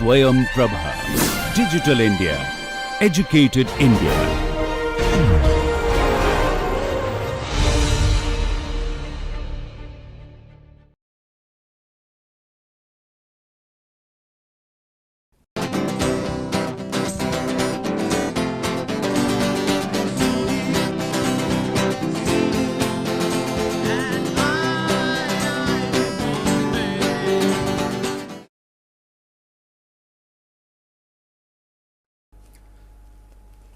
Swayam Prabha. Digital India. Educated India.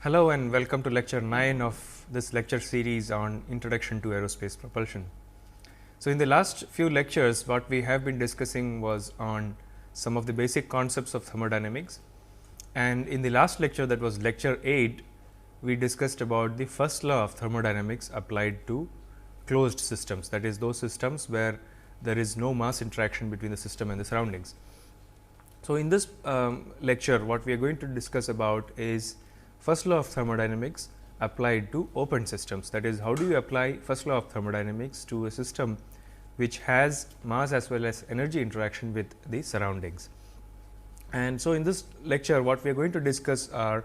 Hello and welcome to lecture 9 of this lecture series on Introduction to Aerospace Propulsion. So, in the last few lectures what we have been discussing was on some of the basic concepts of thermodynamics, and in the last lecture, that was lecture 8, we discussed about the first law of thermodynamics applied to closed systems, that is those systems where there is no mass interaction between the system and the surroundings. So, in this lecture what we are going to discuss about is first law of thermodynamics applied to open systems, that is how do you apply first law of thermodynamics to a system which has mass as well as energy interaction with the surroundings. And so, in this lecture what we are going to discuss are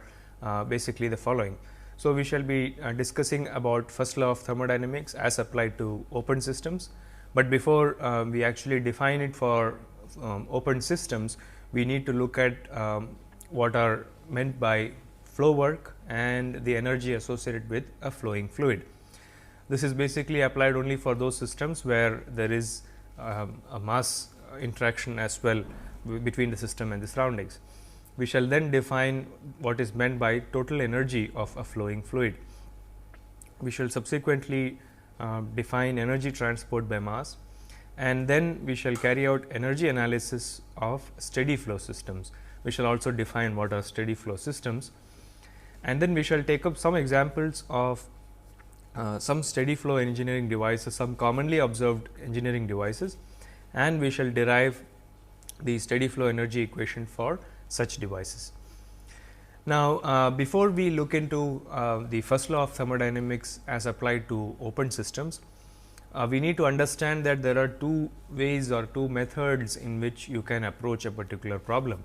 basically the following. So, we shall be discussing about first law of thermodynamics as applied to open systems, but before we actually define it for open systems, we need to look at what are meant by flow work and the energy associated with a flowing fluid. This is basically applied only for those systems where there is a mass interaction as well between the system and the surroundings. We shall then define what is meant by total energy of a flowing fluid. We shall subsequently define energy transport by mass, and then we shall carry out energy analysis of steady flow systems. We shall also define what are steady flow systems, and then we shall take up some examples of some steady flow engineering devices, some commonly observed engineering devices, and we shall derive the steady flow energy equation for such devices. Now, before we look into the first law of thermodynamics as applied to open systems, we need to understand that there are two ways or two methods in which you can approach a particular problem.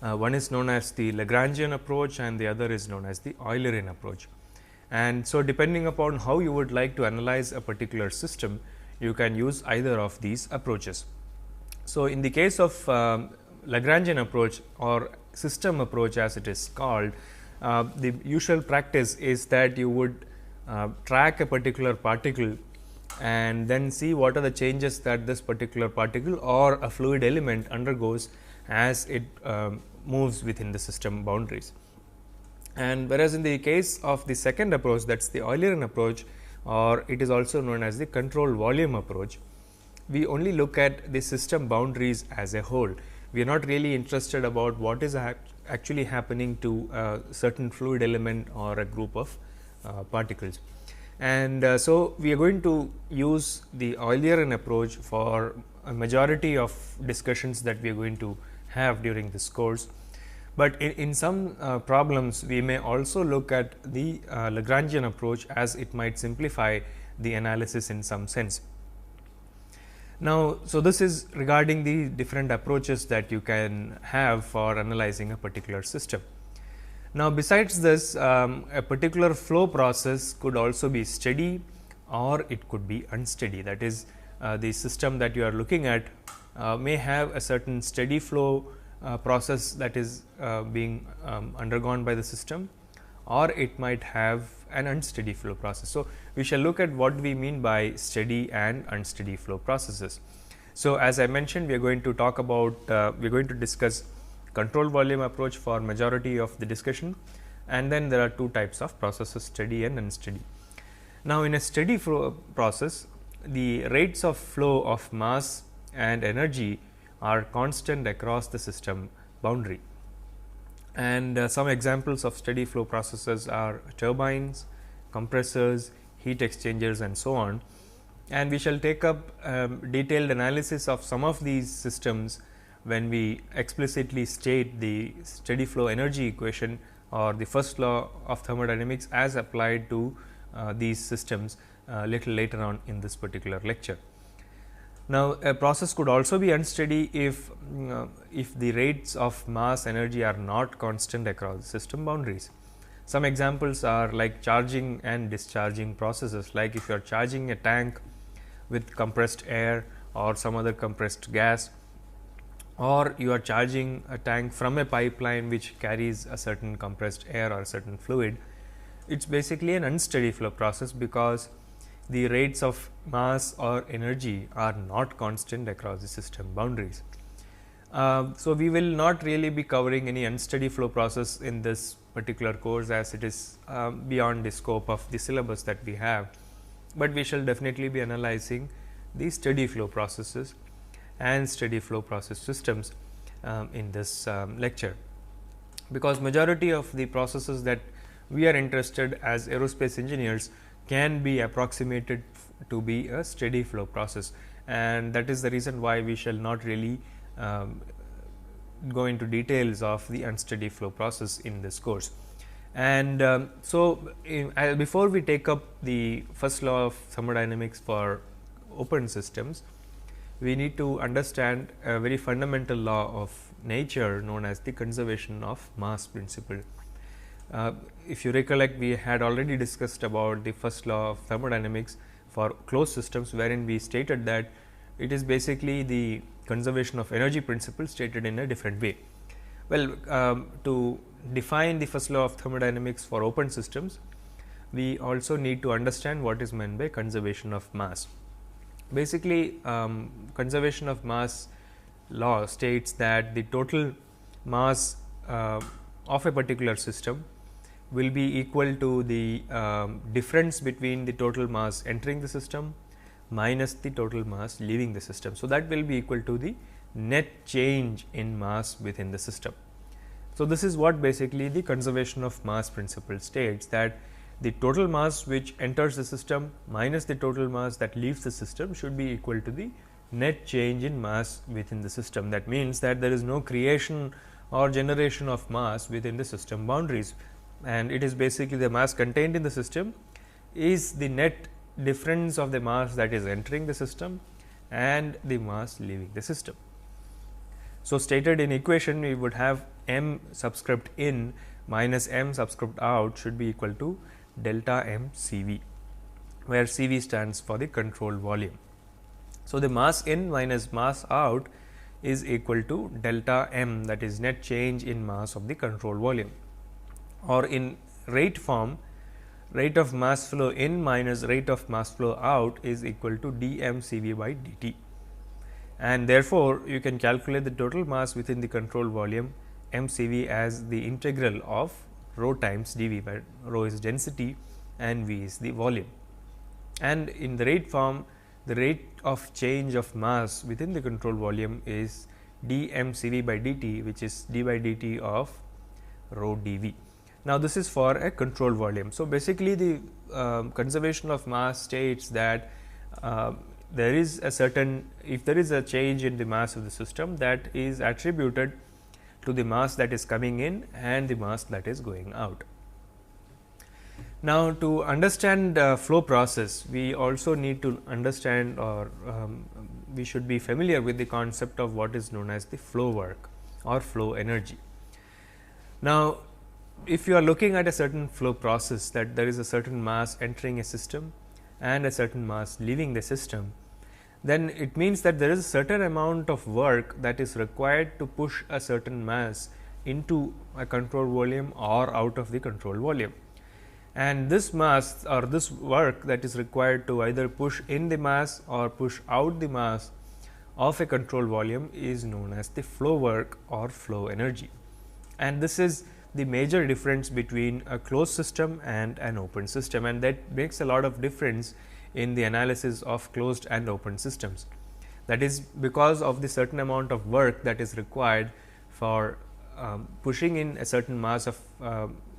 One is known as the Lagrangian approach and the other is known as the Eulerian approach. And so, depending upon how you would like to analyze a particular system, you can use either of these approaches. So, in the case of Lagrangian approach or system approach as it is called, the usual practice is that you would track a particular particle and then see what are the changes that this particular particle or a fluid element undergoes as it moves within the system boundaries. And whereas, in the case of the second approach, that is the Eulerian approach, or it is also known as the control volume approach, we only look at the system boundaries as a whole. We are not really interested about what is actually happening to a certain fluid element or a group of particles. And so, we are going to use the Eulerian approach for a majority of discussions that we are going to have during this course, but in some problems we may also look at the Lagrangian approach, as it might simplify the analysis in some sense. Now, so this is regarding the different approaches that you can have for analyzing a particular system. Now, besides this, a particular flow process could also be steady or it could be unsteady. That is, the system that you are looking at may have a certain steady flow process that is being undergone by the system, or it might have an unsteady flow process. So, we shall look at what we mean by steady and unsteady flow processes. So, as I mentioned, we are going to talk about we are going to discuss control volume approach for majority of the discussion, and then there are two types of processes, steady and unsteady. Now, in a steady flow process, the rates of flow of mass and energy are constant across the system boundary, and some examples of steady flow processes are turbines, compressors, heat exchangers and so on. And we shall take up detailed analysis of some of these systems when we explicitly state the steady flow energy equation or the first law of thermodynamics as applied to these systems little later on in this particular lecture. Now, a process could also be unsteady if the rates of mass energy are not constant across the system boundaries. Some examples are like charging and discharging processes, like if you are charging a tank with compressed air or some other compressed gas, or you are charging a tank from a pipeline which carries a certain compressed air or a certain fluid. It is basically an unsteady flow process because the rates of mass or energy are not constant across the system boundaries. So, we will not really be covering any unsteady flow process in this particular course, as it is beyond the scope of the syllabus that we have, but we shall definitely be analyzing the steady flow processes and steady flow process systems in this lecture, because majority of the processes that we are interested as aerospace engineers can be approximated to be a steady flow process, and that is the reason why we shall not really go into details of the unsteady flow process in this course. And before we take up the first law of thermodynamics for open systems, we need to understand a very fundamental law of nature known as the conservation of mass principle. If you recollect, we had already discussed about the first law of thermodynamics for closed systems, wherein we stated that it is basically the conservation of energy principle stated in a different way. Well, to define the first law of thermodynamics for open systems, we also need to understand what is meant by conservation of mass. Basically, conservation of mass law states that the total mass of a particular system will be equal to the difference between the total mass entering the system minus the total mass leaving the system. So, that will be equal to the net change in mass within the system. So, this is what basically the conservation of mass principle states, that the total mass which enters the system minus the total mass that leaves the system should be equal to the net change in mass within the system. That means that there is no creation or generation of mass within the system boundaries, and it is basically the mass contained in the system is the net difference of the mass that is entering the system and the mass leaving the system. So, stated in equation, we would have m subscript in minus m subscript out should be equal to delta m CV, where CV stands for the control volume. So, the mass in minus mass out is equal to delta m, that is net change in mass of the control volume, or in rate form, rate of mass flow in minus rate of mass flow out is equal to dm CV by dt, and therefore, you can calculate the total mass within the control volume m CV as the integral of rho times dV, where rho is density and V is the volume. And in the rate form, the rate of change of mass within the control volume is dm CV by dt, which is d by dt of rho dV. Now, this is for a control volume. So, basically the conservation of mass states that there is a certain, if there is a change in the mass of the system, that is attributed to the mass that is coming in and the mass that is going out. Now, to understand flow process, we also need to understand, or we should be familiar with the concept of what is known as the flow work or flow energy. Now, if you are looking at a certain flow process, that there is a certain mass entering a system and a certain mass leaving the system, then it means that there is a certain amount of work that is required to push a certain mass into a control volume or out of the control volume. And this mass or this work that is required to either push in the mass or push out the mass of a control volume is known as the flow work or flow energy. And this is the major difference between a closed system and an open system, and that makes a lot of difference in the analysis of closed and open systems. That is because of the certain amount of work that is required for pushing in a certain mass of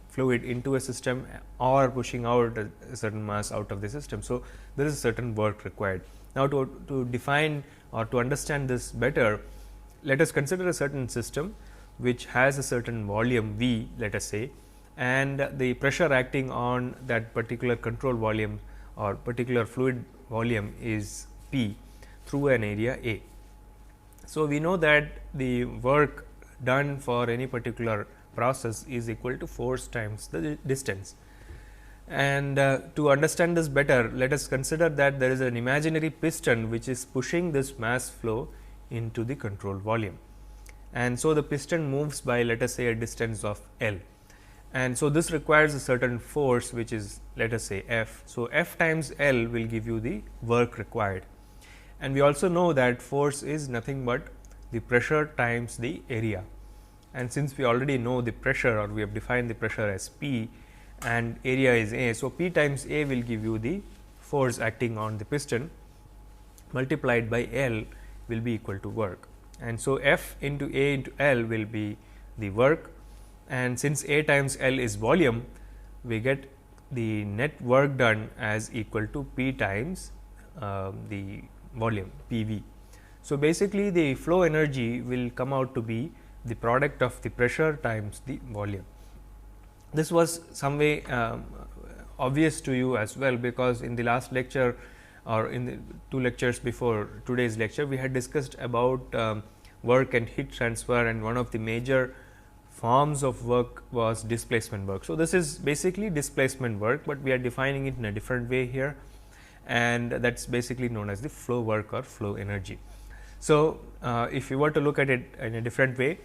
fluid into a system or pushing out a certain mass out of the system. So, there is a certain work required. Now, to define or to understand this better, let us consider a certain system which has a certain volume V, let us say, and the pressure acting on that particular control volume or particular fluid volume is P. through an area A. So, we know that the work done for any particular process is equal to force times the distance. And to understand this better, let us consider that there is an imaginary piston which is pushing this mass flow into the control volume. And so, the piston moves by, let us say, a distance of L. And so, this requires a certain force which is, let us say, F. So, F times L will give you the work required. And we also know that force is nothing but the pressure times the area. And since we already know the pressure, or we have defined the pressure as P and area is A. So, P times A will give you the force acting on the piston multiplied by L will be equal to work. And so, F into A into L will be the work, and since A times L is volume, we get the net work done as equal to P times the volume P V. So, basically the flow energy will come out to be the product of the pressure times the volume. This was some way obvious to you as well, because in the last lecture or in the 2 lectures before today's lecture, we had discussed about work and heat transfer, and one of the major forms of work was displacement work. So, this is basically displacement work, but we are defining it in a different way here, and that is basically known as the flow work or flow energy. So, if you were to look at it in a different way,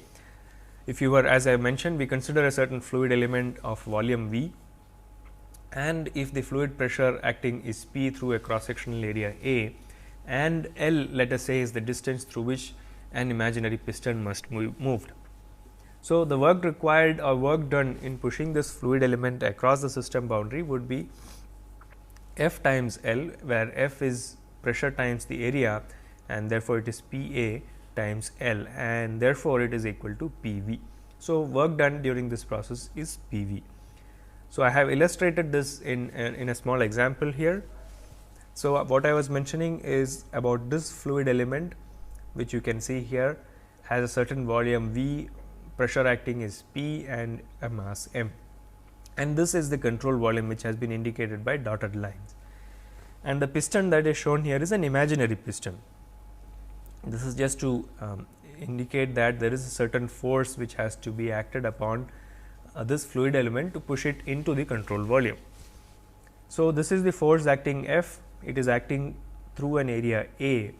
if you were, as I mentioned, we consider a certain fluid element of volume V, and if the fluid pressure acting is P through a cross sectional area A, and L, let us say, is the distance through which an imaginary piston must be moved. So, the work required or work done in pushing this fluid element across the system boundary would be F times L, where F is pressure times the area, and therefore, it is P A times L, and therefore, it is equal to P V. So, work done during this process is P V. So, I have illustrated this in a small example here. So, what I was mentioning is about this fluid element, which you can see here has a certain volume V, pressure acting is P and a mass m, and this is the control volume which has been indicated by dotted lines. And the piston that is shown here is an imaginary piston. This is just to indicate that there is a certain force which has to be acted upon this fluid element to push it into the control volume. So, this is the force acting F, it is acting through an area A,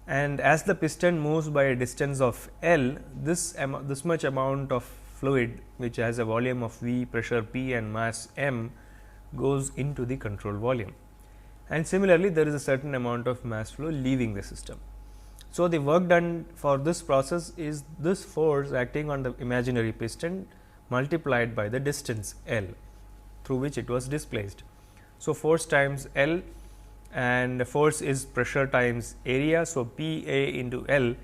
and as the piston moves by a distance of L, this much amount of fluid which has a volume of V, pressure P and mass m goes into the control volume, and similarly there is a certain amount of mass flow leaving the system. So, the work done for this process is this force acting on the imaginary piston multiplied by the distance L through which it was displaced. So, force times L, and the force is pressure times area. So, P A into L,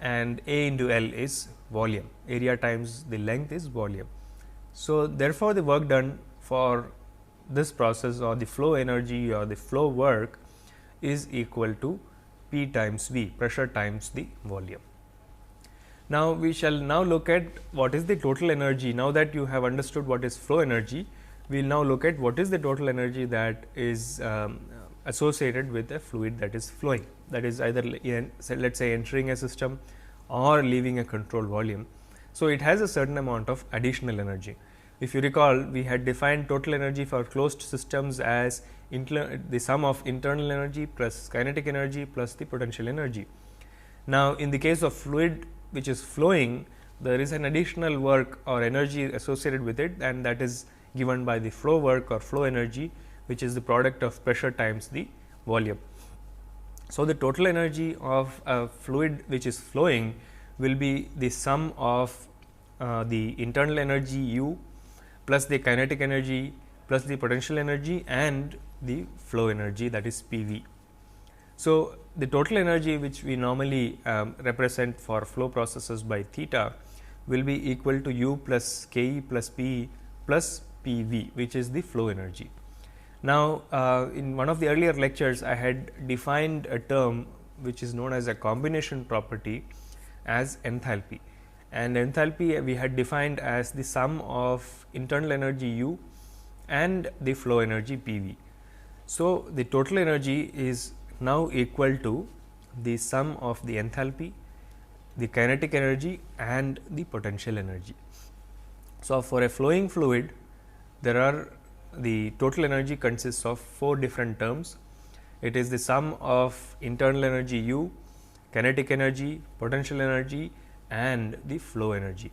and A into L is volume, area times the length is volume. So, therefore, the work done for this process, or the flow energy or the flow work, is equal to P times V, pressure times the volume. Now, we shall now look at what is the total energy. Now that you have understood what is flow energy, we will now look at what is the total energy that is associated with a fluid that is flowing, that is either let us say entering a system or leaving a control volume. So, it has a certain amount of additional energy. If you recall, we had defined total energy for closed systems as the sum of internal energy plus kinetic energy plus the potential energy. Now, in the case of fluid which is flowing, there is an additional work or energy associated with it, and that is given by the flow work or flow energy, which is the product of pressure times the volume. So, the total energy of a fluid which is flowing will be the sum of the internal energy U plus the kinetic energy plus the potential energy and the flow energy, that is P V. So, the total energy which we normally represent for flow processes by theta will be equal to U plus K E plus P E plus P V, which is the flow energy. Now, in one of the earlier lectures, I had defined a term which is known as a combination property as enthalpy, and enthalpy we had defined as the sum of internal energy U and the flow energy P V. So, the total energy is now equal to the sum of the enthalpy, the kinetic energy and the potential energy. So, for a flowing fluid, there are the total energy consists of 4 different terms. It is the sum of internal energy U, kinetic energy, potential energy and the flow energy.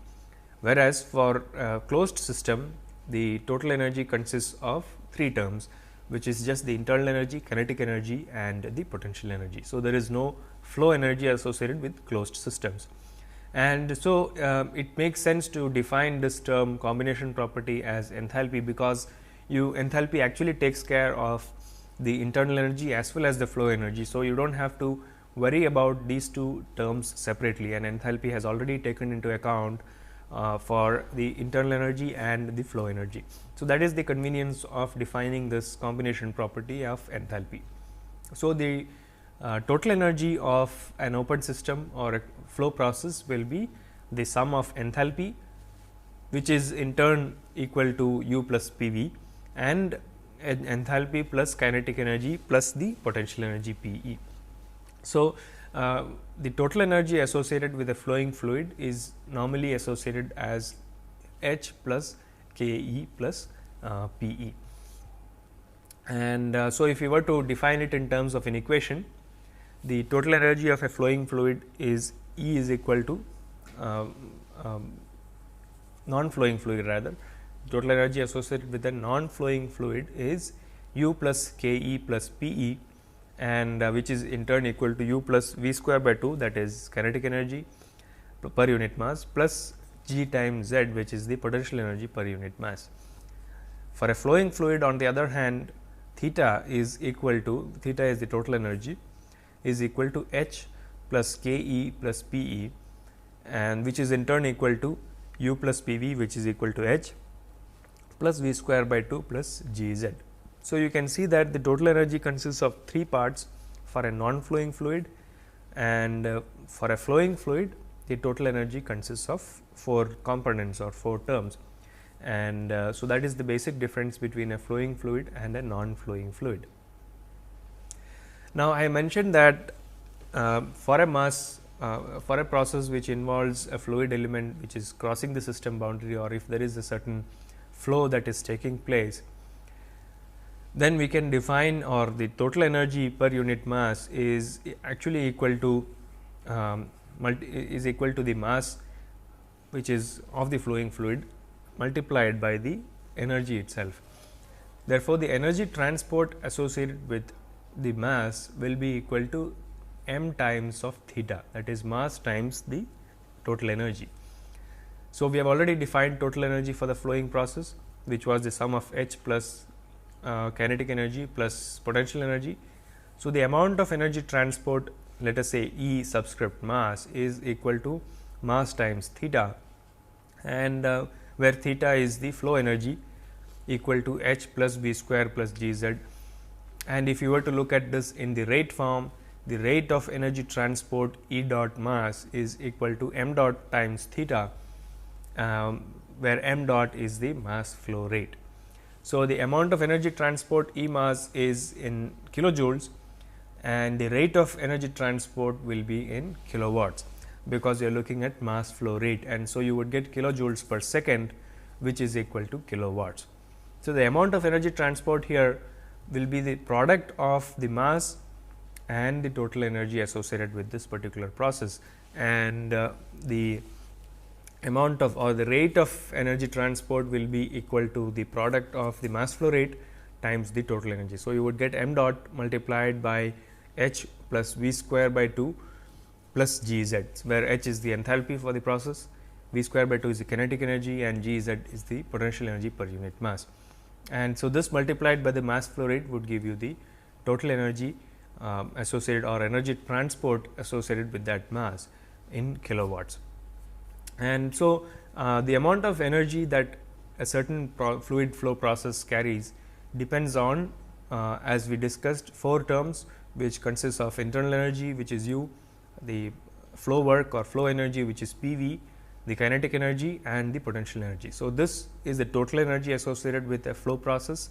Whereas, for a closed system, the total energy consists of 3 terms, which is just the internal energy, kinetic energy and the potential energy. So, there is no flow energy associated with closed systems. And so, it makes sense to define this term combination property as enthalpy, because enthalpy actually takes care of the internal energy as well as the flow energy. So, you do not have to worry about these 2 terms separately, and enthalpy has already taken into account for the internal energy and the flow energy. So, that is the convenience of defining this combination property of enthalpy. So, the total energy of an open system or a flow process will be the sum of enthalpy, which is in turn equal to U plus P V, and enthalpy plus kinetic energy plus the potential energy P E. So, the total energy associated with a flowing fluid is normally associated as H plus K E plus P E. And so, if we were to define it in terms of an equation, the total energy of a flowing fluid is E is equal to non-flowing fluid rather. Total energy associated with a non-flowing fluid is U plus K E plus P E, and which is in turn equal to U plus V square by 2, that is kinetic energy per unit mass, plus G times Z, which is the potential energy per unit mass. For a flowing fluid, on the other hand, theta is equal to, theta is the total energy, is equal to H plus K E plus P E, and which is in turn equal to U plus P V, which is equal to H plus V square by 2 plus G Z. So, you can see that the total energy consists of 3 parts for a non-flowing fluid, and for a flowing fluid the total energy consists of 4 components or 4 terms, and so that is the basic difference between a flowing fluid and a non-flowing fluid. Now, I mentioned that for a mass for a process which involves a fluid element which is crossing the system boundary, or if there is a certain flow that is taking place, then we can define, or the total energy per unit mass is actually equal to the mass which is of the flowing fluid multiplied by the energy itself. Therefore, the energy transport associated with the mass will be equal to m times of theta, that is mass times the total energy. So, we have already defined total energy for the flowing process, which was the sum of H plus kinetic energy plus potential energy. So, the amount of energy transport, let us say E subscript mass, is equal to mass times theta, and where theta is the flow energy, equal to H plus V square plus G Z. And if you were to look at this in the rate form, the rate of energy transport E dot mass is equal to m dot times theta, where m dot is the mass flow rate. So, the amount of energy transport E mass is in kilojoules, and the rate of energy transport will be in kilowatts, because you are looking at mass flow rate, and so you would get kilojoules per second, which is equal to kilowatts. So, the amount of energy transport here will be the product of the mass and the total energy associated with this particular process, and the amount of, or the rate of energy transport will be equal to the product of the mass flow rate times the total energy. So, you would get m dot multiplied by H plus V square by 2 plus G Z, where H is the enthalpy for the process, V square by 2 is the kinetic energy, and G Z is the potential energy per unit mass. And so, this multiplied by the mass flow rate would give you the total energy associated, or energy transport associated with that mass in kilowatts. And so, the amount of energy that a certain fluid flow process carries depends on, as we discussed, 4 terms, which consists of internal energy, which is U, the flow work or flow energy, which is P V, the kinetic energy and the potential energy. So, this is the total energy associated with a flow process.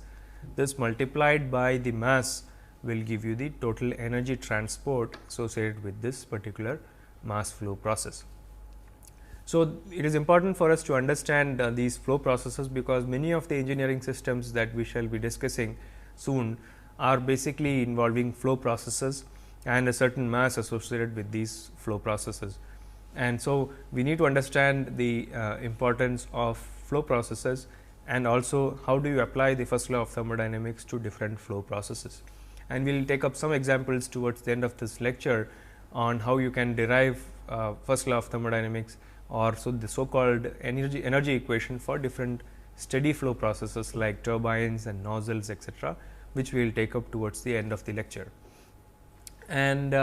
This multiplied by the mass will give you the total energy transport associated with this particular mass flow process. So, it is important for us to understand these flow processes, because many of the engineering systems that we shall be discussing soon are basically involving flow processes and a certain mass associated with these flow processes. And so, we need to understand the importance of flow processes, and also how do you apply the first law of thermodynamics to different flow processes. And we will take up some examples towards the end of this lecture on how you can derive first law of thermodynamics, or the so called energy equation for different steady flow processes like turbines and nozzles, etc., which we will take up towards the end of the lecture. And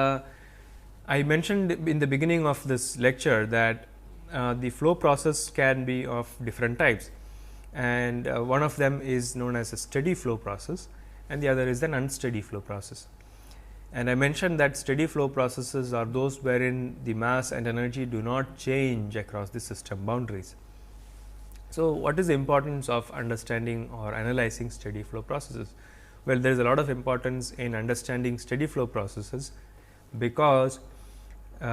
I mentioned in the beginning of this lecture that the flow process can be of different types, and one of them is known as a steady flow process, and the other is an unsteady flow process. And I mentioned that steady flow processes are those wherein the mass and energy do not change across the system boundaries. So, what is the importance of understanding or analyzing steady flow processes? Well, there is a lot of importance in understanding steady flow processes, because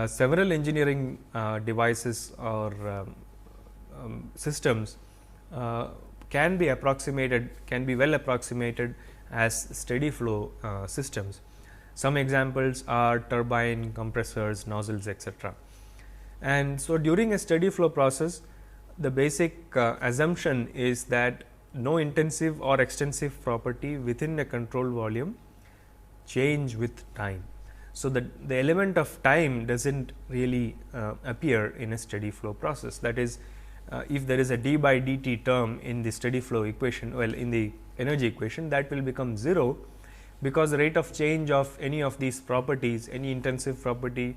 several engineering devices or systems can be well approximated as steady flow systems. Some examples are turbine, compressors, nozzles, etc. And so, during a steady flow process, the basic assumption is that no intensive or extensive property within a control volume change with time. So, the element of time does not really appear in a steady flow process. That is, if there is a d by dt term in the steady flow equation, well, in the energy equation, that will become 0, because the rate of change of any of these properties, any intensive property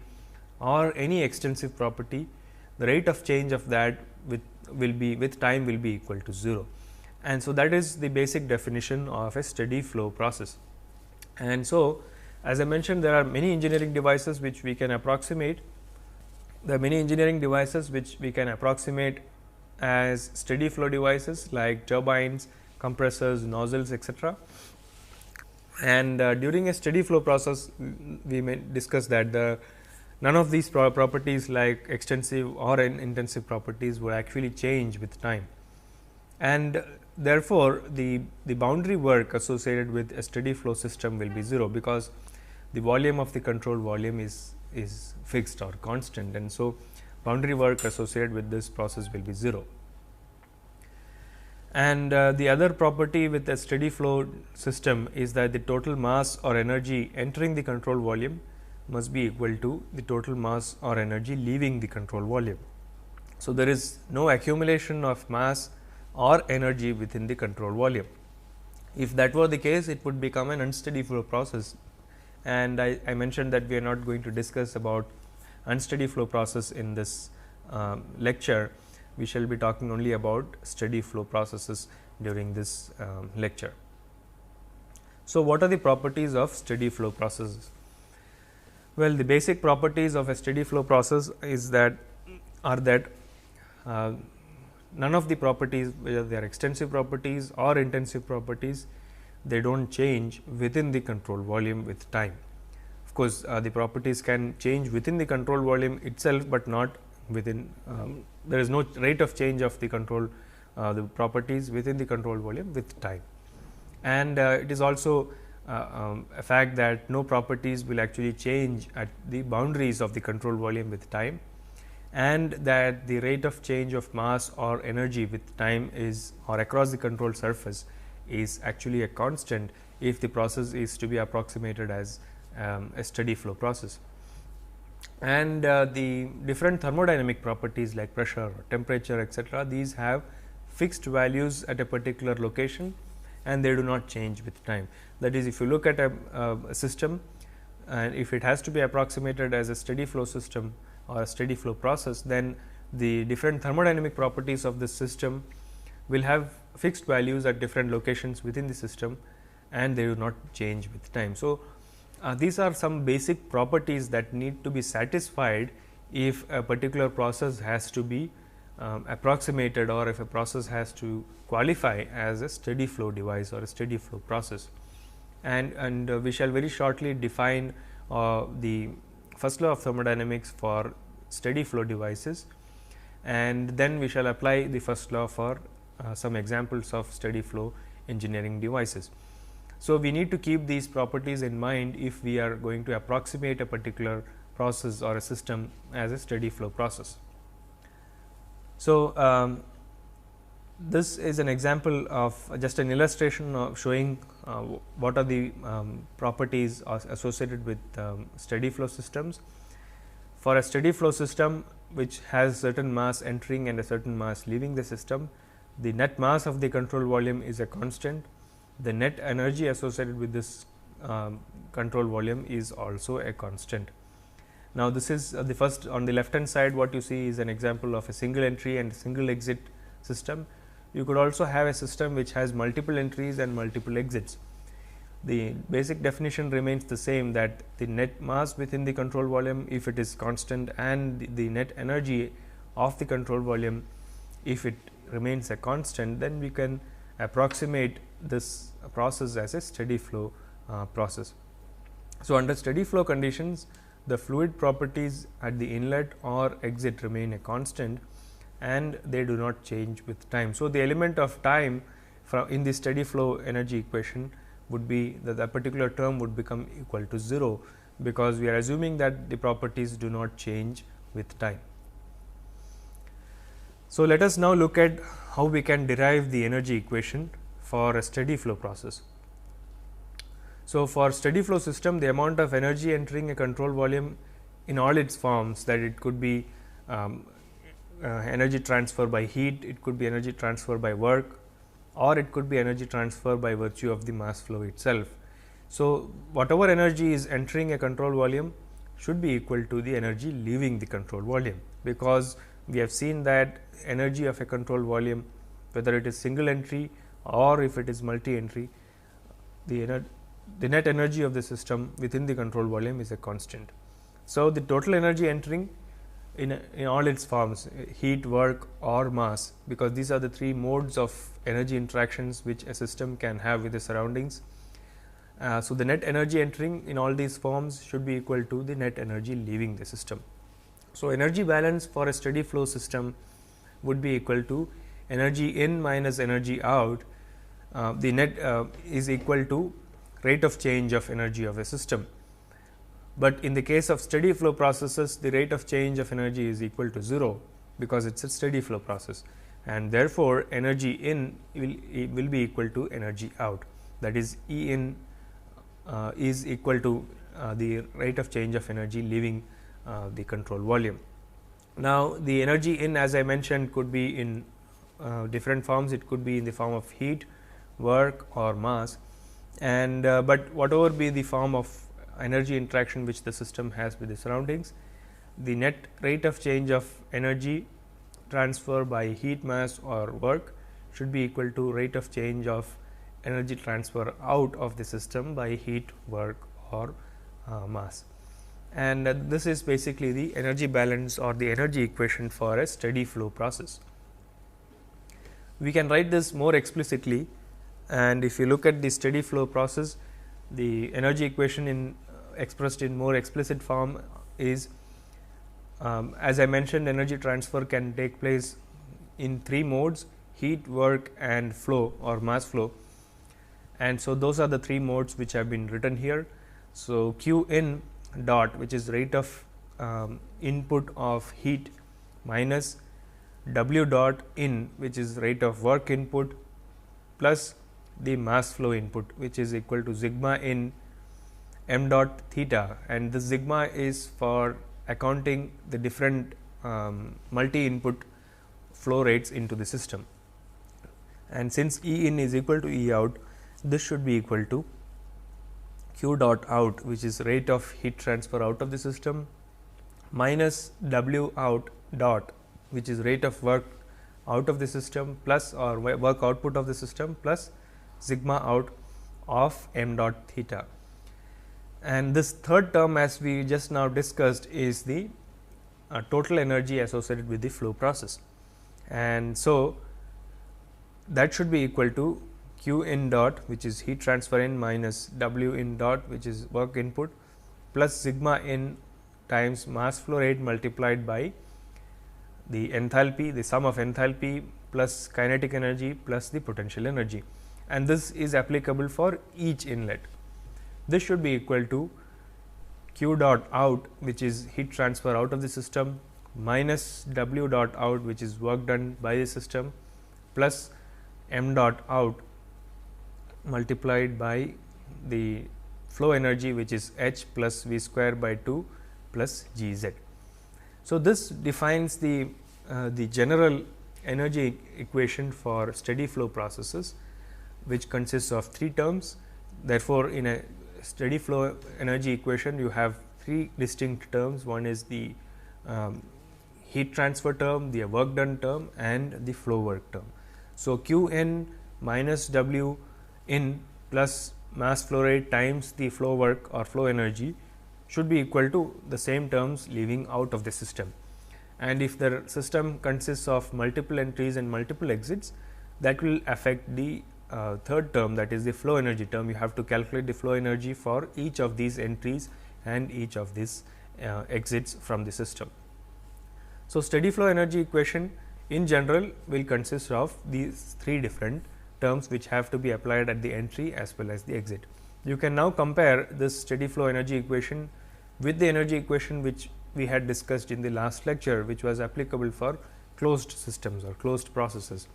or any extensive property, the rate of change of that with time will be equal to 0. And so, that is the basic definition of a steady flow process. And so, as I mentioned, there are many engineering devices which we can approximate. There are many engineering devices which we can approximate as steady flow devices like turbines, compressors, nozzles, etc. And during a steady flow process, we may discuss that none of these properties like extensive or intensive properties will actually change with time. And therefore, the boundary work associated with a steady flow system will be 0, because the volume of the control volume is fixed or constant, and so boundary work associated with this process will be 0. And the other property with a steady flow system is that the total mass or energy entering the control volume must be equal to the total mass or energy leaving the control volume. So, there is no accumulation of mass or energy within the control volume. If that were the case, it would become an unsteady flow process, and I mentioned that we are not going to discuss about unsteady flow process in this lecture. We shall be talking only about steady flow processes during this lecture. So, what are the properties of steady flow processes? Well, the basic properties of a steady flow process is that none of the properties, whether they are extensive properties or intensive properties, they do not change within the control volume with time. Of course, the properties can change within the control volume itself, but not within there is no rate of change of the control the properties within the control volume with time. And it is also a fact that no properties will actually change at the boundaries of the control volume with time, and that the rate of change of mass or energy with time is, or across the control surface, is actually a constant if the process is to be approximated as a steady flow process. And the different thermodynamic properties like pressure, temperature, etc., these have fixed values at a particular location, and they do not change with time. That is, if you look at a system, and if it has to be approximated as a steady flow system or a steady flow process, then the different thermodynamic properties of this system will have fixed values at different locations within the system, and they do not change with time. So, these are some basic properties that need to be satisfied if a particular process has to be approximated, or if a process has to qualify as a steady flow device or a steady flow process. and we shall very shortly define the first law of thermodynamics for steady flow devices, and then we shall apply the first law for some examples of steady flow engineering devices. So, we need to keep these properties in mind if we are going to approximate a particular process or a system as a steady flow process. So, this is an example of just an illustration of showing what are the properties associated with steady flow systems. For a steady flow system which has certain mass entering and a certain mass leaving the system, the net mass of the control volume is a constant. The net energy associated with this control volume is also a constant. Now, this is the first. On the left hand side, what you see is an example of a single entry and single exit system. You could also have a system which has multiple entries and multiple exits. The basic definition remains the same, that the net mass within the control volume, if it is constant, and the net energy of the control volume, if it remains a constant, then we can approximate this process as a steady flow process. So, under steady flow conditions, the fluid properties at the inlet or exit remain a constant and they do not change with time. So, the element of time in the steady flow energy equation would be that particular term would become equal to 0, because we are assuming that the properties do not change with time. So, let us now look at how we can derive the energy equation for a steady flow process. So, for steady flow system, the amount of energy entering a control volume in all its forms, that it could be energy transfer by heat, it could be energy transfer by work, or it could be energy transfer by virtue of the mass flow itself. So, whatever energy is entering a control volume should be equal to the energy leaving the control volume, because we have seen that energy of a control volume, whether it is single entry or if it is multi entry, the net energy of the system within the control volume is a constant. So, the total energy entering in all its forms, heat, work or mass, because these are the three modes of energy interactions which a system can have with the surroundings. So, the net energy entering in all these forms should be equal to the net energy leaving the system. So, energy balance for a steady flow system would be equal to energy in minus energy out. The net is equal to rate of change of energy of a system. But in the case of steady flow processes, the rate of change of energy is equal to 0, because it is a steady flow process, and therefore, energy in will be equal to energy out, that is E in is equal to the rate of change of energy leaving the control volume. Now, the energy in, as I mentioned, could be in different forms. It could be in the form of heat, work or mass, and but whatever be the form of energy interaction which the system has with the surroundings, the net rate of change of energy transfer by heat, mass or work should be equal to rate of change of energy transfer out of the system by heat, work or mass. And this is basically the energy balance or the energy equation for a steady flow process. We can write this more explicitly, and if you look at the steady flow process, the energy equation expressed in more explicit form is, as I mentioned, energy transfer can take place in three modes: heat, work and flow or mass flow. And so, those are the three modes which have been written here. So, Q in dot, which is rate of input of heat, minus W dot in, which is rate of work input, plus the mass flow input, which is equal to sigma in m dot theta, and this sigma is for accounting the different multi input flow rates into the system. And since E in is equal to E out, this should be equal to Q dot out, which is rate of heat transfer out of the system, minus W out dot, which is rate of work out of the system, plus or work output of the system, plus sigma out of m dot theta. And this third term, as we just now discussed, is the total energy associated with the flow process. And so, that should be equal to Q in dot, which is heat transfer in, minus W in dot, which is work input, plus sigma in times mass flow rate multiplied by the enthalpy, the sum of enthalpy plus kinetic energy plus the potential energy, and this is applicable for each inlet. This should be equal to Q dot out, which is heat transfer out of the system, minus W dot out, which is work done by the system, plus m dot out multiplied by the flow energy, which is H plus V square by 2 plus G z. So, this defines the general energy equation for steady flow processes, which consists of 3 terms. Therefore, in a steady flow energy equation, you have 3 distinct terms. One is the heat transfer term, the work done term, and the flow work term. So, Q n minus W in plus mass flow rate times the flow work or flow energy should be equal to the same terms leaving out of the system. And if the system consists of multiple entries and multiple exits, that will affect the third term, that is the flow energy term. You have to calculate the flow energy for each of these entries and each of these exits from the system. So, steady flow energy equation in general will consist of these 3 different terms, which have to be applied at the entry as well as the exit. You can now compare this steady flow energy equation with the energy equation which we had discussed in the last lecture, which was applicable for closed systems or closed processes.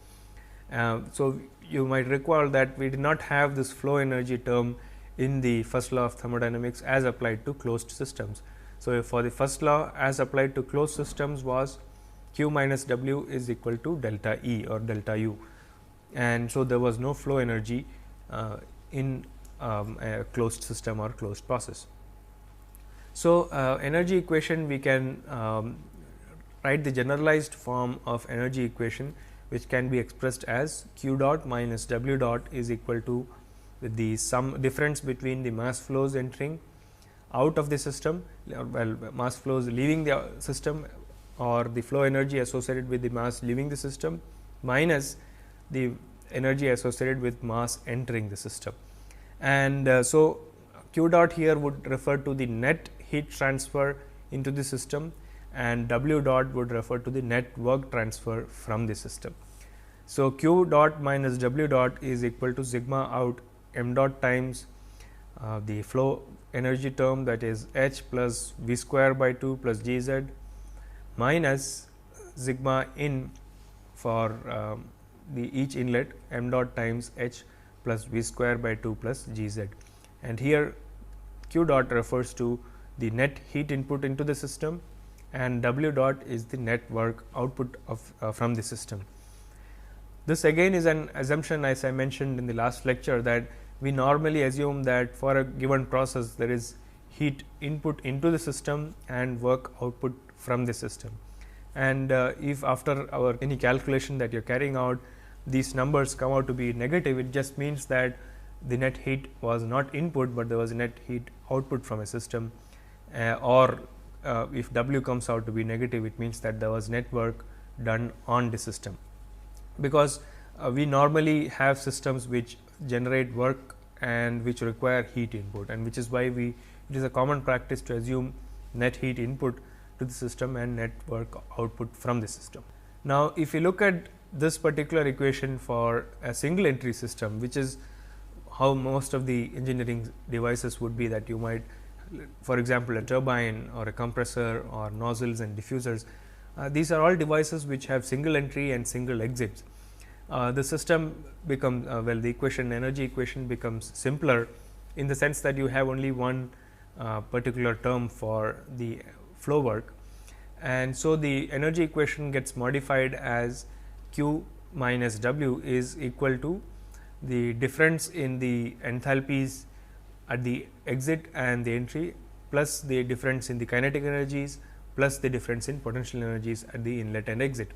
So, you might recall that we did not have this flow energy term in the first law of thermodynamics as applied to closed systems. So, for the first law as applied to closed systems was Q minus W is equal to delta E or delta U, and so there was no flow energy in a closed system or closed process. So, energy equation, we can write the generalized form of energy equation, which can be expressed as Q dot minus W dot is equal to the sum difference between the mass flows entering out of the system, well, mass flows leaving the system, or the flow energy associated with the mass leaving the system, minus the energy associated with mass entering the system. And so, Q dot here would refer to the net heat transfer into the system, and W dot would refer to the net work transfer from the system. So, Q dot minus W dot is equal to sigma out m dot times the flow energy term, that is H plus V square by 2 plus G z, minus sigma in for the each inlet m dot times H plus V square by 2 plus G z. And here Q dot refers to the net heat input into the system, and W dot is the net work output of from the system. This again is an assumption, as I mentioned in the last lecture, that we normally assume that for a given process there is heat input into the system and work output from the system. And if after our any calculation that you are carrying out, these numbers come out to be negative, it just means that the net heat was not input, but there was net heat output from a system, or if W comes out to be negative, it means that there was net work done on the system. Because we normally have systems which generate work and which require heat input, and which is why it is a common practice to assume net heat input to the system and net work output from the system. Now, if you look at this particular equation for a single entry system, which is how most of the engineering devices would be, that you might, for example, a turbine or a compressor or nozzles and diffusers, these are all devices which have single entry and single exits. The system becomes well, the equation, energy equation becomes simpler in the sense that you have only one particular term for the flow work, and so the energy equation gets modified as Q minus W is equal to the difference in the enthalpies at the exit and the entry, plus the difference in the kinetic energies, plus the difference in potential energies at the inlet and exit.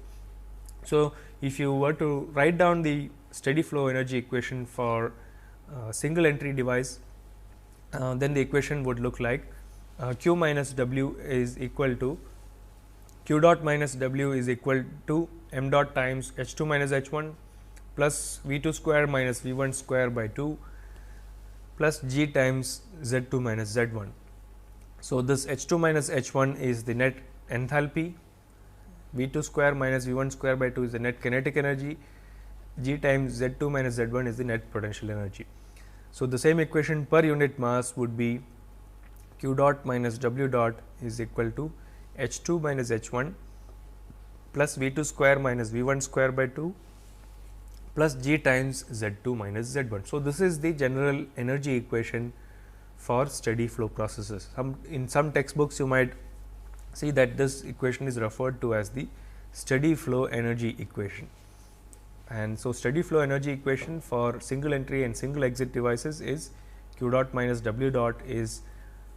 So, if you were to write down the steady flow energy equation for single entry device, then the equation would look like Q minus W is equal to Q dot minus W is equal to m dot times H 2 minus H 1 plus V 2 square minus V 1 square by 2 plus G times Z 2 minus Z 1. So, this H 2 minus H 1 is the net enthalpy, V 2 square minus V 1 square by 2 is the net kinetic energy, G times Z 2 minus Z 1 is the net potential energy. So, the same equation per unit mass would be Q dot minus W dot is equal to H 2 minus H 1 plus V 2 square minus V 1 square by 2 plus G times Z 2 minus Z 1. So, this is the general energy equation for steady flow processes. In some textbooks you might see that this equation is referred to as the steady flow energy equation. And so, steady flow energy equation for single entry and single exit devices is Q dot minus W dot is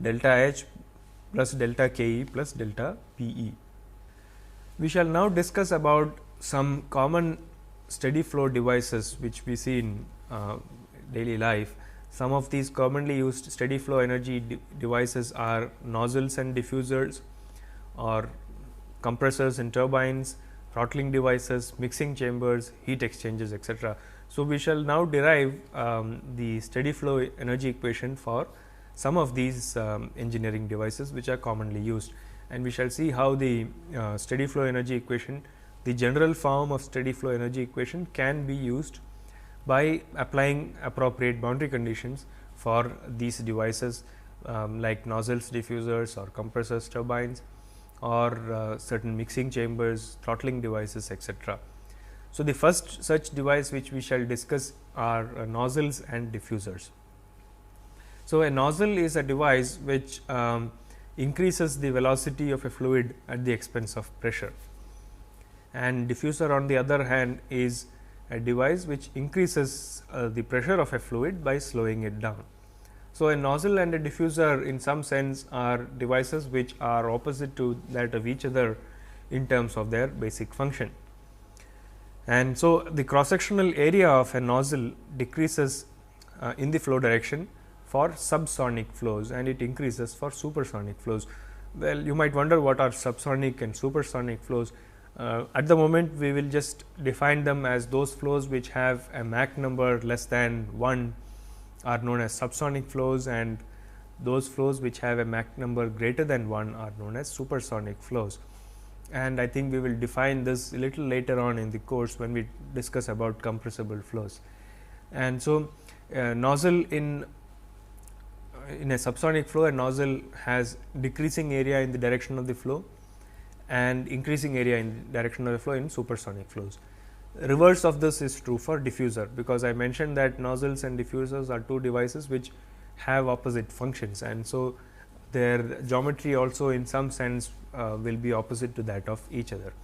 delta H plus delta K E plus delta P E. We shall now discuss about some common steady flow devices which we see in daily life. Some of these commonly used steady flow energy devices are nozzles and diffusers, or compressors and turbines, throttling devices, mixing chambers, heat exchangers, etc. So, we shall now derive the steady flow energy equation for some of these engineering devices which are commonly used, and we shall see how the steady flow energy equation, the general form of steady flow energy equation, can be used by applying appropriate boundary conditions for these devices like nozzles, diffusers or compressors, turbines, or certain mixing chambers, throttling devices, etc. So, the first such device which we shall discuss are nozzles and diffusers. So, a nozzle is a device which increases the velocity of a fluid at the expense of pressure, and diffuser on the other hand is a device which increases the pressure of a fluid by slowing it down. So, a nozzle and a diffuser in some sense are devices which are opposite to that of each other in terms of their basic function. And so, the cross sectional area of a nozzle decreases in the flow direction for subsonic flows, and it increases for supersonic flows. Well, you might wonder what are subsonic and supersonic flows. At the moment, we will just define them as those flows which have a Mach number less than 1 are known as subsonic flows, and those flows which have a Mach number greater than 1 are known as supersonic flows. And I think we will define this a little later on in the course when we discuss about compressible flows. And so, nozzle in a subsonic flow, a nozzle has decreasing area in the direction of the flow and increasing area in the direction of the flow in supersonic flows. Reverse of this is true for diffuser, because I mentioned that nozzles and diffusers are two devices which have opposite functions, and so their geometry also in some sense will be opposite to that of each other.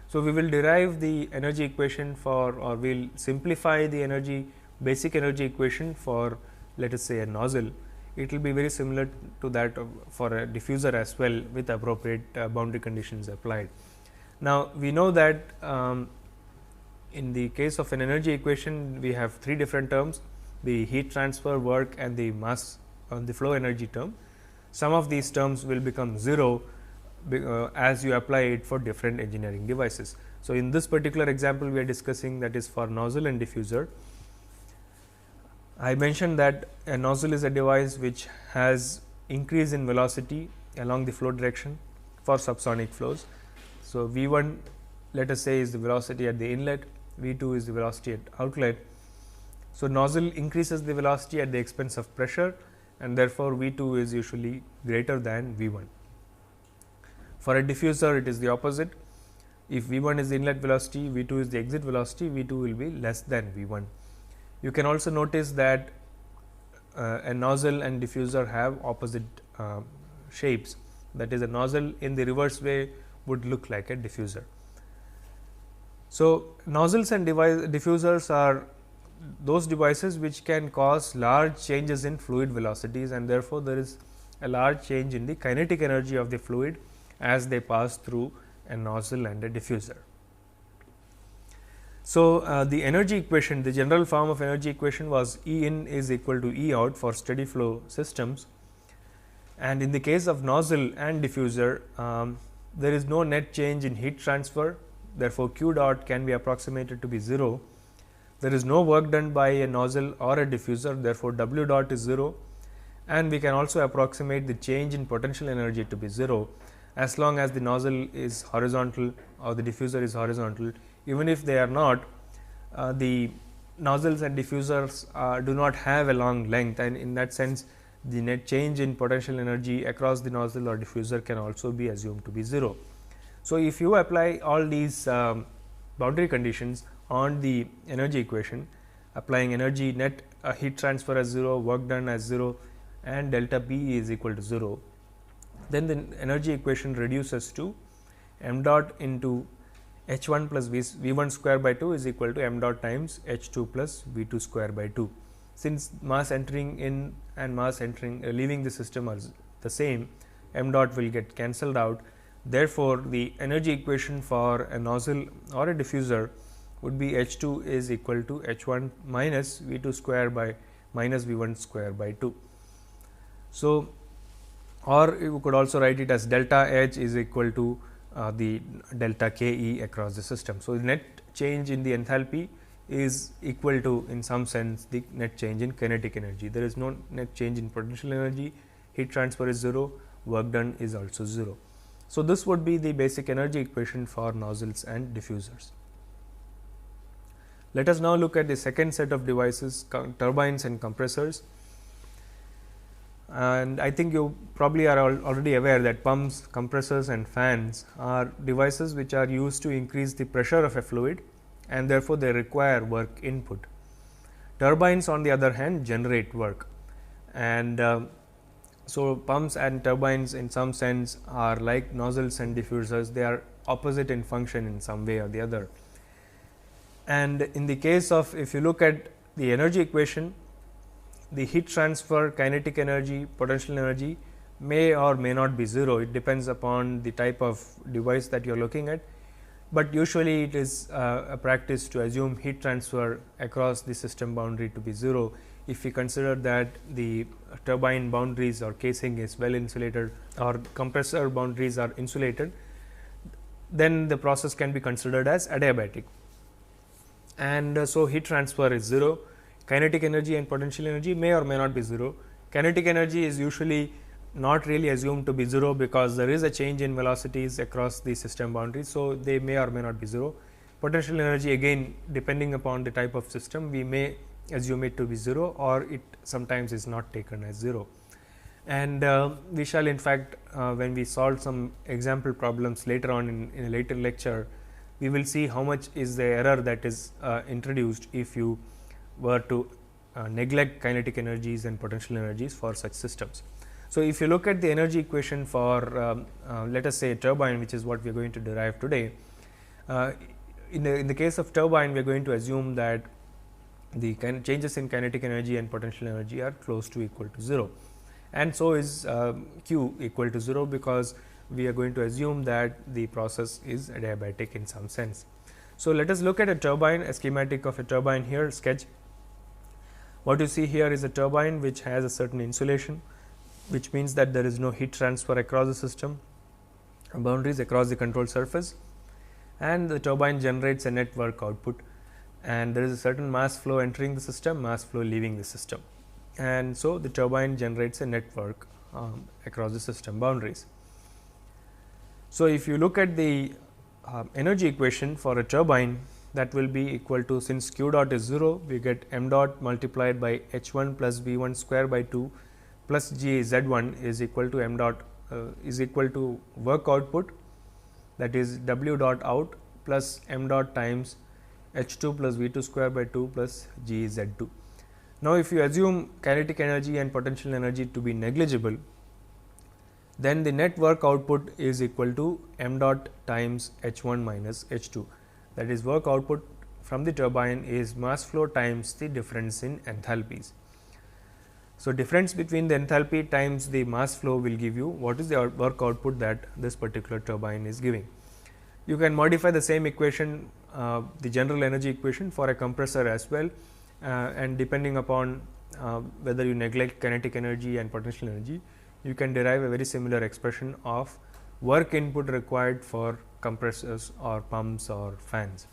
So, we will derive the energy equation for, or we will simplify the basic energy equation for, let us say, a nozzle. It will be very similar to that for a diffuser as well, with appropriate boundary conditions applied. Now, we know that in the case of an energy equation, we have three different terms: the heat transfer, work, and the mass on the flow energy term. Some of these terms will become 0 as you apply it for different engineering devices. So, in this particular example, we are discussing, that is for nozzle and diffuser. I mentioned that a nozzle is a device which has increase in velocity along the flow direction for subsonic flows. So, V 1 let us say is the velocity at the inlet, V 2 is the velocity at outlet. So, nozzle increases the velocity at the expense of pressure, and therefore, V 2 is usually greater than V 1. For a diffuser, it is the opposite. If V 1 is the inlet velocity, V 2 is the exit velocity, V 2 will be less than V 1. You can also notice that a nozzle and diffuser have opposite shapes, that is, a nozzle in the reverse way would look like a diffuser. So, nozzles and diffusers are those devices which can cause large changes in fluid velocities, and therefore, there is a large change in the kinetic energy of the fluid as they pass through a nozzle and a diffuser. So, the energy equation, the general form of energy equation was E in is equal to E out for steady flow systems, and in the case of nozzle and diffuser, there is no net change in heat transfer. Therefore, Q dot can be approximated to be 0, There is no work done by a nozzle or a diffuser, therefore, W dot is 0, and we can also approximate the change in potential energy to be 0 as long as the nozzle is horizontal or the diffuser is horizontal. Even if they are not, the nozzles and diffusers do not have a long length, and in that sense the net change in potential energy across the nozzle or diffuser can also be assumed to be 0. So, if you apply all these boundary conditions on the energy equation, applying energy net heat transfer as 0, work done as 0, and delta P is equal to 0, then the energy equation reduces to m dot into h 1 plus v 1 square by 2 is equal to m dot times h 2 plus v 2 square by 2. Since mass entering in and mass entering leaving the system are the same, m dot will get cancelled out. Therefore, the energy equation for a nozzle or a diffuser would be h 2 is equal to h 1 minus v 2 square by minus v 1 square by 2. So, or you could also write it as delta H is equal to the delta K E across the system. So, the net change in the enthalpy is equal to, in some sense, the net change in kinetic energy. There is no net change in potential energy, heat transfer is 0, work done is also 0. So, this would be the basic energy equation for nozzles and diffusers. Let us now look at the second set of devices, turbines and compressors. And I think you probably are already aware that pumps, compressors and fans are devices which are used to increase the pressure of a fluid, and therefore, they require work input. Turbines, on the other hand, generate work, and so pumps and turbines in some sense are like nozzles and diffusers. They are opposite in function in some way or the other. And in the case of, if you look at the energy equation, the heat transfer, kinetic energy, potential energy may or may not be 0. It depends upon the type of device that you are looking at, but usually it is a practice to assume heat transfer across the system boundary to be 0. If we consider that the turbine boundaries or casing is well insulated or compressor boundaries are insulated, then the process can be considered as adiabatic, and so heat transfer is 0. Kinetic energy and potential energy may or may not be 0. Kinetic energy is usually not really assumed to be 0, because there is a change in velocities across the system boundaries. So, they may or may not be 0. Potential energy, again, depending upon the type of system, we may assume it to be 0, or it sometimes is not taken as 0. And we shall, in fact, when we solve some example problems later on in a later lecture, we will see how much is the error that is introduced if you were to neglect kinetic energies and potential energies for such systems. So, if you look at the energy equation for let us say a turbine, which is what we are going to derive today, in the case of turbine, we are going to assume that the changes in kinetic energy and potential energy are close to equal to 0, and so is Q equal to 0, because we are going to assume that the process is adiabatic in some sense. So, let us look at a turbine, a schematic of a turbine here, sketch. What you see here is a turbine which has a certain insulation, which means that there is no heat transfer across the system boundaries, across the control surface, and the turbine generates a net work output, and there is a certain mass flow entering the system, mass flow leaving the system, and so the turbine generates a net work across the system boundaries. So, if you look at the energy equation for a turbine, that will be equal to, since Q dot is 0, we get m dot multiplied by h 1 plus v 1 square by 2 plus g z 1 is equal to m dot is equal to work output, that is w dot out plus m dot times h 2 plus v 2 square by 2 plus g z 2. Now, if you assume kinetic energy and potential energy to be negligible, then the net work output is equal to m dot times h 1 minus h 2. That is, work output from the turbine is mass flow times the difference in enthalpies. So, difference between the enthalpy times the mass flow will give you what is the work output that this particular turbine is giving. You can modify the same equation, the general energy equation, for a compressor as well, and depending upon whether you neglect kinetic energy and potential energy, you can derive a very similar expression of work input required for compressors or pumps or fans.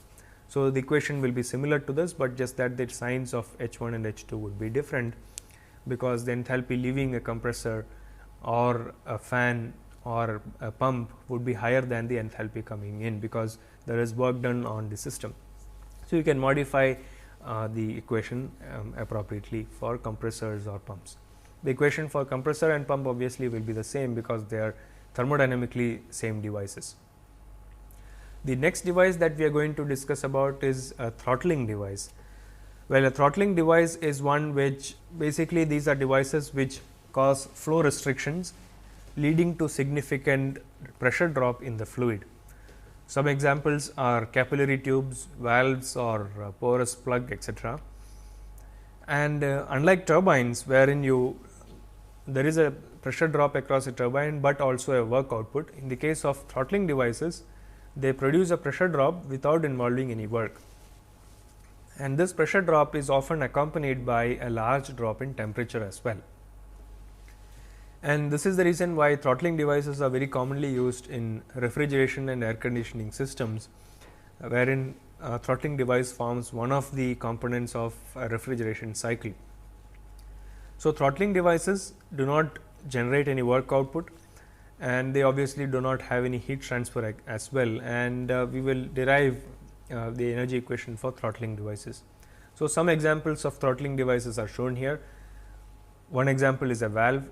So, the equation will be similar to this, but just that the signs of H1 and H2 would be different, because the enthalpy leaving a compressor or a fan or a pump would be higher than the enthalpy coming in, because there is work done on the system. So, you can modify the equation appropriately for compressors or pumps. The equation for compressor and pump obviously will be the same, because they are thermodynamically same devices. The next device that we are going to discuss about is a throttling device. Well, a throttling device is one which basically these are devices which cause flow restrictions leading to significant pressure drop in the fluid. Some examples are capillary tubes, valves or porous plug, etc. And unlike turbines, wherein there is a pressure drop across a turbine, but also a work output, in the case of throttling devices, they produce a pressure drop without involving any work. And this pressure drop is often accompanied by a large drop in temperature as well. And this is the reason why throttling devices are very commonly used in refrigeration and air conditioning systems, wherein a throttling device forms one of the components of a refrigeration cycle. So, throttling devices do not generate any work output, and they obviously do not have any heat transfer as well, and we will derive the energy equation for throttling devices. So, some examples of throttling devices are shown here. One example is a valve.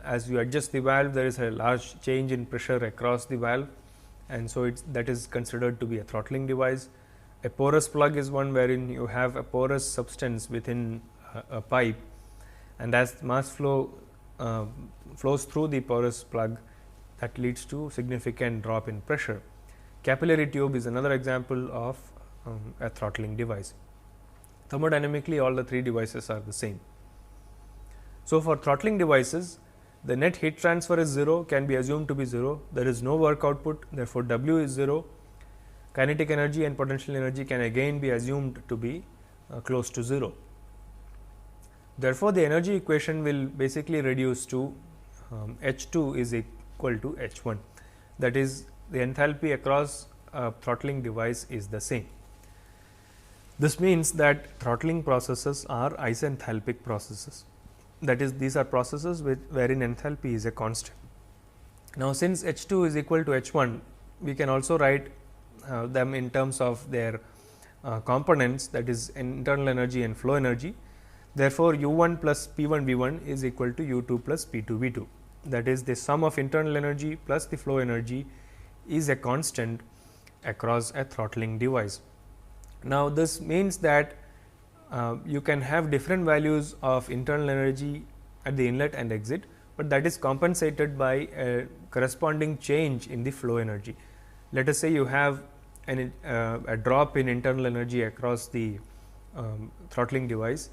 As you adjust the valve, there is a large change in pressure across the valve, and so that is considered to be a throttling device. A porous plug is one wherein you have a porous substance within a pipe, and as mass flow flows through the porous plug, that leads to significant drop in pressure. Capillary tube is another example of a throttling device. Thermodynamically, all the three devices are the same. So, for throttling devices, the net heat transfer is 0, can be assumed to be 0. There is no work output, therefore, W is 0. Kinetic energy and potential energy can again be assumed to be close to 0. Therefore, the energy equation will basically reduce to H2 is equal to H1, that is, the enthalpy across a throttling device is the same. This means that throttling processes are isenthalpic processes, that is, these are processes wherein enthalpy is a constant. Now, since H2 is equal to H1, we can also write them in terms of their components, that is internal energy and flow energy. Therefore, U1 plus P1 V1 is equal to U2 plus P2 V2, that is, the sum of internal energy plus the flow energy is a constant across a throttling device. Now, this means that you can have different values of internal energy at the inlet and exit, but that is compensated by a corresponding change in the flow energy. Let us say you have a drop in internal energy across the throttling device.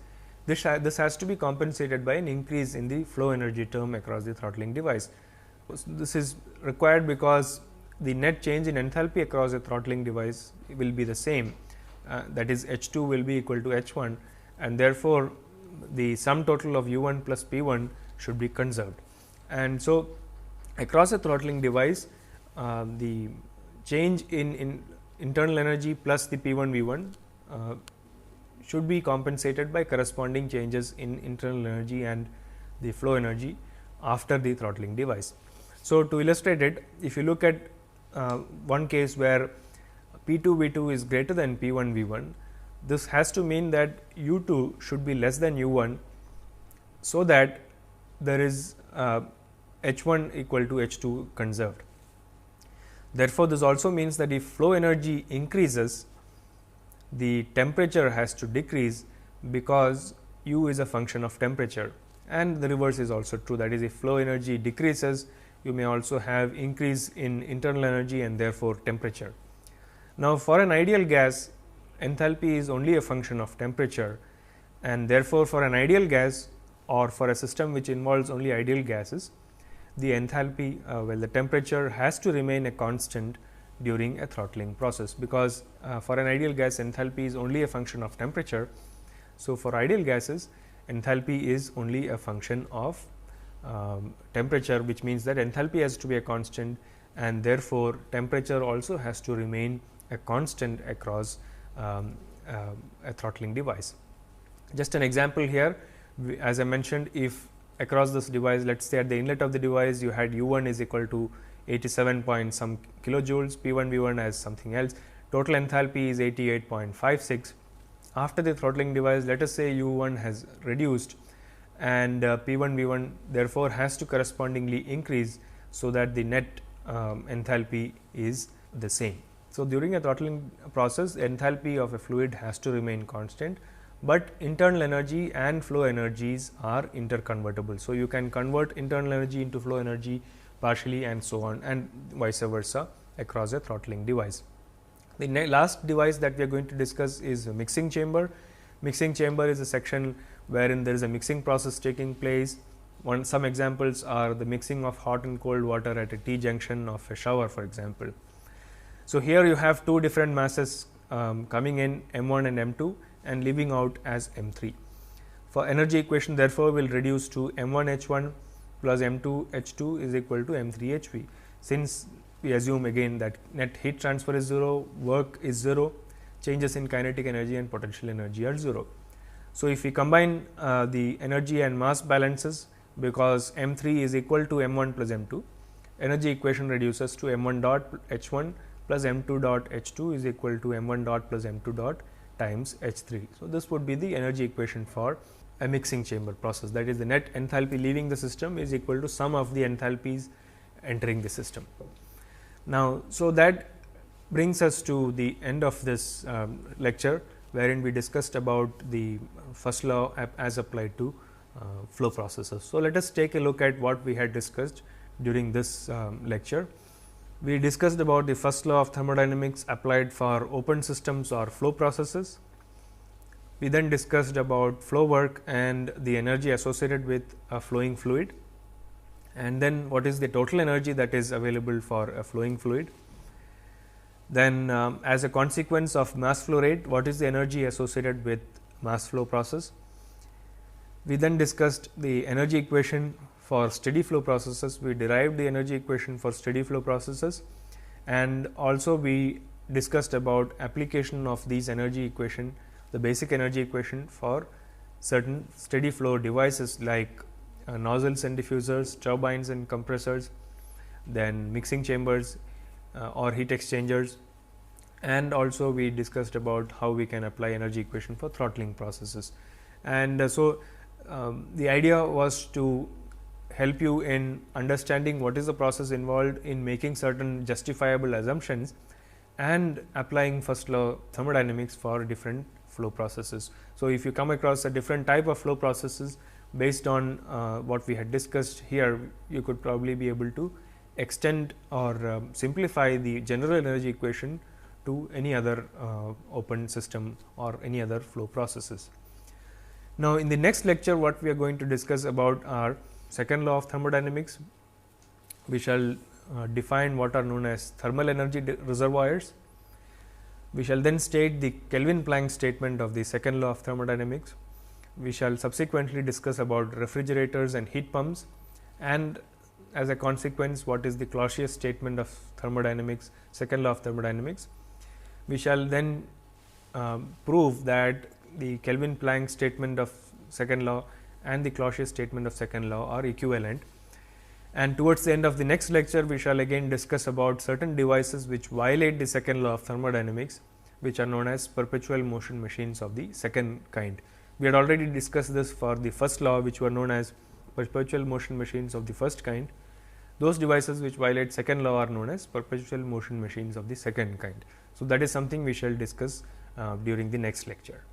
This has to be compensated by an increase in the flow energy term across the throttling device. This is required because the net change in enthalpy across a throttling device will be the same, that is H2 will be equal to H1, and therefore, the sum total of U1 plus P1 should be conserved. And so, across a throttling device, the change in internal energy plus the P1 V1 should be compensated by corresponding changes in internal energy and the flow energy after the throttling device. So, to illustrate it, if you look at one case where P2 V2 is greater than P1 V1, this has to mean that U2 should be less than U1, so that there is H1 equal to H2 conserved. Therefore, this also means that if flow energy increases, the temperature has to decrease, because U is a function of temperature, and the reverse is also true, that is, if flow energy decreases, you may also have increase in internal energy and therefore, temperature. Now, for an ideal gas, enthalpy is only a function of temperature, and therefore, for an ideal gas or for a system which involves only ideal gases, the enthalpy, the temperature has to remain a constant during a throttling process, because for an ideal gas, enthalpy is only a function of temperature. So, for ideal gases, enthalpy is only a function of temperature, which means that enthalpy has to be a constant, and therefore, temperature also has to remain a constant across a throttling device. Just an example here, as I mentioned, if across this device, let us say at the inlet of the device you had U1 is equal to 87 point some kilojoules, P1 V1 as something else, total enthalpy is 88.56. After the throttling device, let us say U1 has reduced and P1 V1 therefore has to correspondingly increase, so that the net enthalpy is the same. So, during a throttling process, enthalpy of a fluid has to remain constant, but internal energy and flow energies are interconvertible. So, you can convert internal energy into flow energy partially and so on, and vice versa across a throttling device. The last device that we are going to discuss is a mixing chamber. Mixing chamber is a section wherein there is a mixing process taking place. Some examples are the mixing of hot and cold water at a T junction of a shower, for example. So, here you have two different masses coming in, M1 and M2, and leaving out as M3. For energy equation, therefore, will reduce to M1 H1 plus M2 H2 is equal to M3 HV. Since we assume again that net heat transfer is 0, work is 0, changes in kinetic energy and potential energy are 0. So, if we combine the energy and mass balances, because M3 is equal to M1 plus M2, energy equation reduces to M1 dot H1 plus M2 dot H2 is equal to M1 dot plus M2 dot times H3. So, this would be the energy equation for a mixing chamber process, that is the net enthalpy leaving the system is equal to sum of the enthalpies entering the system. Now, so that brings us to the end of this lecture, wherein we discussed about the first law as applied to flow processes. So, let us take a look at what we had discussed during this lecture. We discussed about the first law of thermodynamics applied for open systems or flow processes. We then discussed about flow work and the energy associated with a flowing fluid, and then what is the total energy that is available for a flowing fluid. Then as a consequence of mass flow rate, what is the energy associated with mass flow process. We then discussed the energy equation for steady flow processes. We derived the energy equation for steady flow processes, and also we discussed about application of these energy equation, the basic energy equation for certain steady flow devices like nozzles and diffusers, turbines and compressors, then mixing chambers or heat exchangers, and also we discussed about how we can apply energy equation for throttling processes. And the idea was to help you in understanding what is the process involved in making certain justifiable assumptions and applying first law thermodynamics for different flow processes. So, if you come across a different type of flow processes based on what we had discussed here, you could probably be able to extend or simplify the general energy equation to any other open system or any other flow processes. Now, in the next lecture, what we are going to discuss about are second law of thermodynamics. We shall define what are known as thermal energy reservoirs. We shall then state the Kelvin-Planck statement of the second law of thermodynamics. We shall subsequently discuss about refrigerators and heat pumps, and as a consequence what is the Clausius statement of thermodynamics, second law of thermodynamics. We shall then prove that the Kelvin-Planck statement of second law and the Clausius statement of second law are equivalent. And towards the end of the next lecture, we shall again discuss about certain devices which violate the second law of thermodynamics, which are known as perpetual motion machines of the second kind. We had already discussed this for the first law, which were known as perpetual motion machines of the first kind. Those devices which violate second law are known as perpetual motion machines of the second kind. So, that is something we shall discuss during the next lecture.